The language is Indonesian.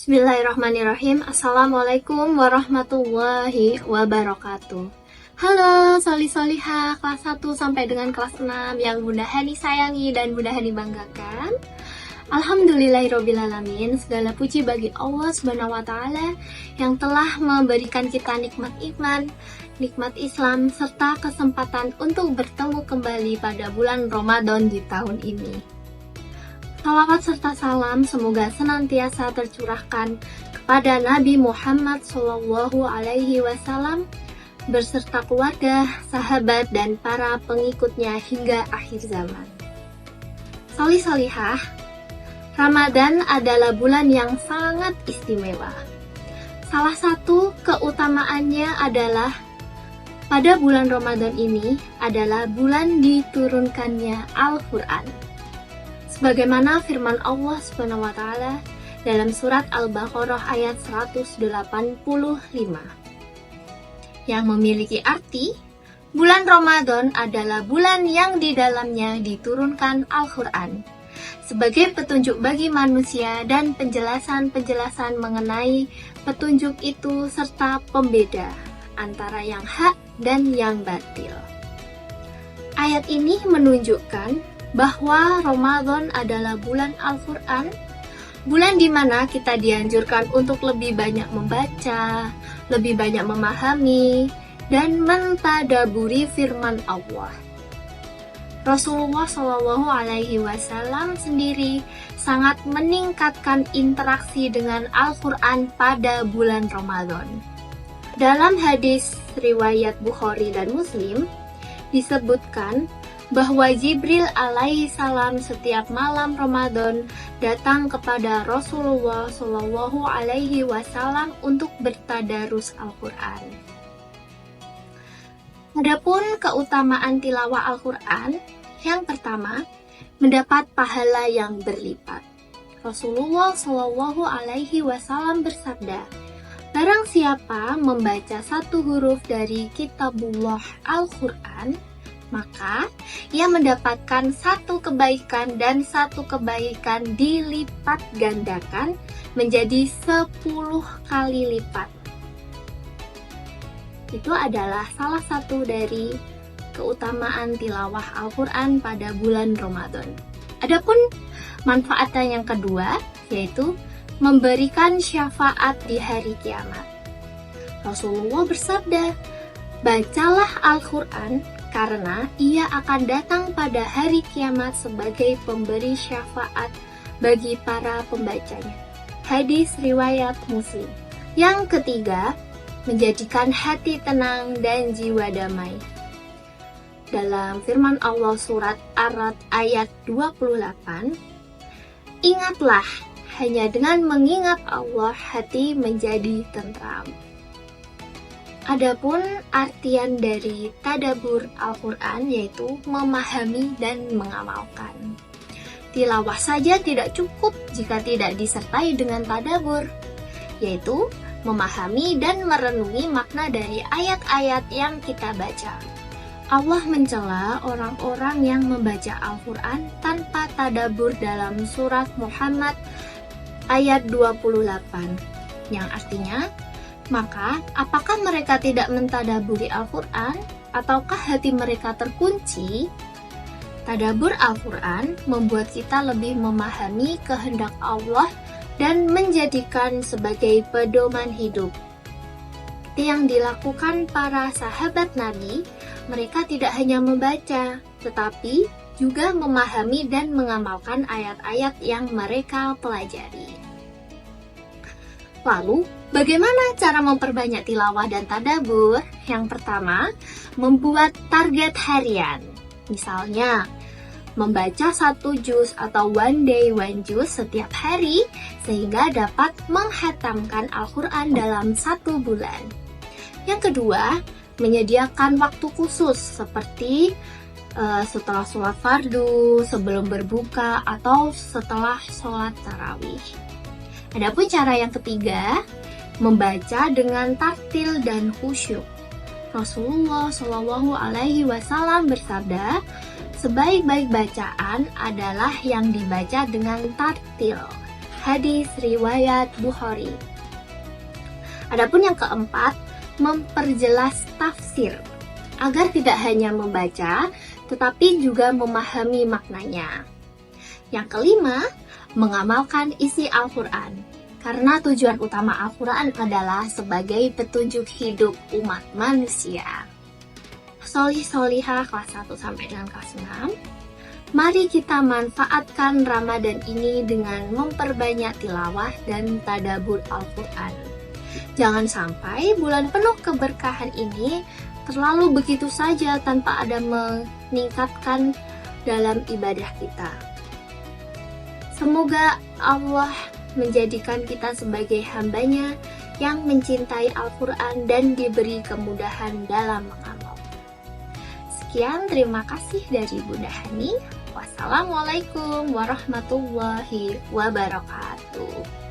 Bismillahirrahmanirrahim. Assalamualaikum warahmatullahi wabarakatuh. Halo soli-solihah kelas 1 sampai dengan kelas 6 yang Bunda Hani sayangi dan Bunda Hani banggakan. Alhamdulillahirrabbilalamin. Segala puji bagi Allah Subhanahu wa Ta'ala yang telah memberikan kita nikmat iman, nikmat Islam, serta kesempatan untuk bertemu kembali pada bulan Ramadan di tahun ini. Salawat serta salam semoga senantiasa tercurahkan kepada Nabi Muhammad SAW beserta keluarga, sahabat, dan para pengikutnya hingga akhir zaman. Soli-solihah, Ramadan adalah bulan yang sangat istimewa. Salah satu keutamaannya adalah pada bulan Ramadan ini adalah bulan diturunkannya Al-Quran. Sebagaimana firman Allah Subhanahu wa Ta'ala dalam surat Al-Baqarah ayat 185 yang memiliki arti bulan Ramadan adalah bulan yang di dalamnya diturunkan Al-Quran sebagai petunjuk bagi manusia dan penjelasan-penjelasan mengenai petunjuk itu serta pembeda antara yang hak dan yang batil. Ayat ini menunjukkan bahwa Ramadan adalah bulan Al-Quran, bulan di mana kita dianjurkan untuk lebih banyak membaca, lebih banyak memahami, dan mentadaburi firman Allah. Rasulullah SAW sendiri sangat meningkatkan interaksi dengan Al-Quran pada bulan Ramadan. Dalam hadis riwayat Bukhari dan Muslim, disebutkan bahwa Jibril alaihi salam setiap malam Ramadan datang kepada Rasulullah Shallallahu alaihi wasallam untuk bertadarus Al-Quran. Adapun keutamaan tilawah Al-Quran, yang pertama, mendapat pahala yang berlipat. Rasulullah Shallallahu alaihi wasallam bersabda, barang siapa membaca satu huruf dari kitabullah Al-Quran, maka ia mendapatkan satu kebaikan dan satu kebaikan dilipat gandakan menjadi 10 kali lipat. Itu adalah salah satu dari keutamaan tilawah Al-Quran pada bulan Ramadan. Adapun manfaatnya yang kedua, yaitu memberikan syafaat di hari kiamat. Rasulullah bersabda, bacalah Al-Quran karena ia akan datang pada hari kiamat sebagai pemberi syafaat bagi para pembacanya. Hadis riwayat Muslim. Yang ketiga, menjadikan hati tenang dan jiwa damai. Dalam firman Allah surat Ar-Ra'd ayat 28, ingatlah, hanya dengan mengingat Allah hati menjadi tentram. Adapun artian dari tadabbur Al-Quran yaitu memahami dan mengamalkan. Tilawah saja tidak cukup jika tidak disertai dengan tadabbur, yaitu memahami dan merenungi makna dari ayat-ayat yang kita baca. Allah mencela orang-orang yang membaca Al-Quran tanpa tadabbur dalam surat Muhammad ayat 28, yang artinya, maka, apakah mereka tidak mentadaburi Al-Quran, ataukah hati mereka terkunci? Tadabur Al-Quran membuat kita lebih memahami kehendak Allah dan menjadikan sebagai pedoman hidup. Yang dilakukan para sahabat Nabi, mereka tidak hanya membaca, tetapi juga memahami dan mengamalkan ayat-ayat yang mereka pelajari. Lalu, bagaimana cara memperbanyak tilawah dan tadabbur? Yang pertama, membuat target harian. Misalnya, membaca 1 juz atau one day one juz setiap hari sehingga dapat menghatamkan Al-Quran dalam 1 bulan. Yang kedua, menyediakan waktu khusus seperti setelah sholat fardu, sebelum berbuka, atau setelah sholat tarawih. Adapun cara yang ketiga, membaca dengan tartil dan khusyuk. Rasulullah Shallallahu alaihi wasallam bersabda, sebaik-baik bacaan adalah yang dibaca dengan tartil. hadis riwayat Bukhari. Adapun yang keempat, memperjelas tafsir agar tidak hanya membaca tetapi juga memahami maknanya. Yang kelima, mengamalkan isi Al-Quran karena tujuan utama Al-Quran adalah sebagai petunjuk hidup umat manusia. Solih-solihah kelas 1 sampai dengan kelas 6. Mari kita manfaatkan Ramadan ini dengan memperbanyak tilawah dan tadabbur Al-Quran. Jangan sampai bulan penuh keberkahan ini terlalu begitu saja tanpa ada meningkatkan dalam ibadah kita. Semoga Allah menjadikan kita sebagai hambanya yang mencintai Al-Quran dan diberi kemudahan dalam mengamal. Sekian, terima kasih dari Bunda Hani. Wassalamualaikum warahmatullahi wabarakatuh.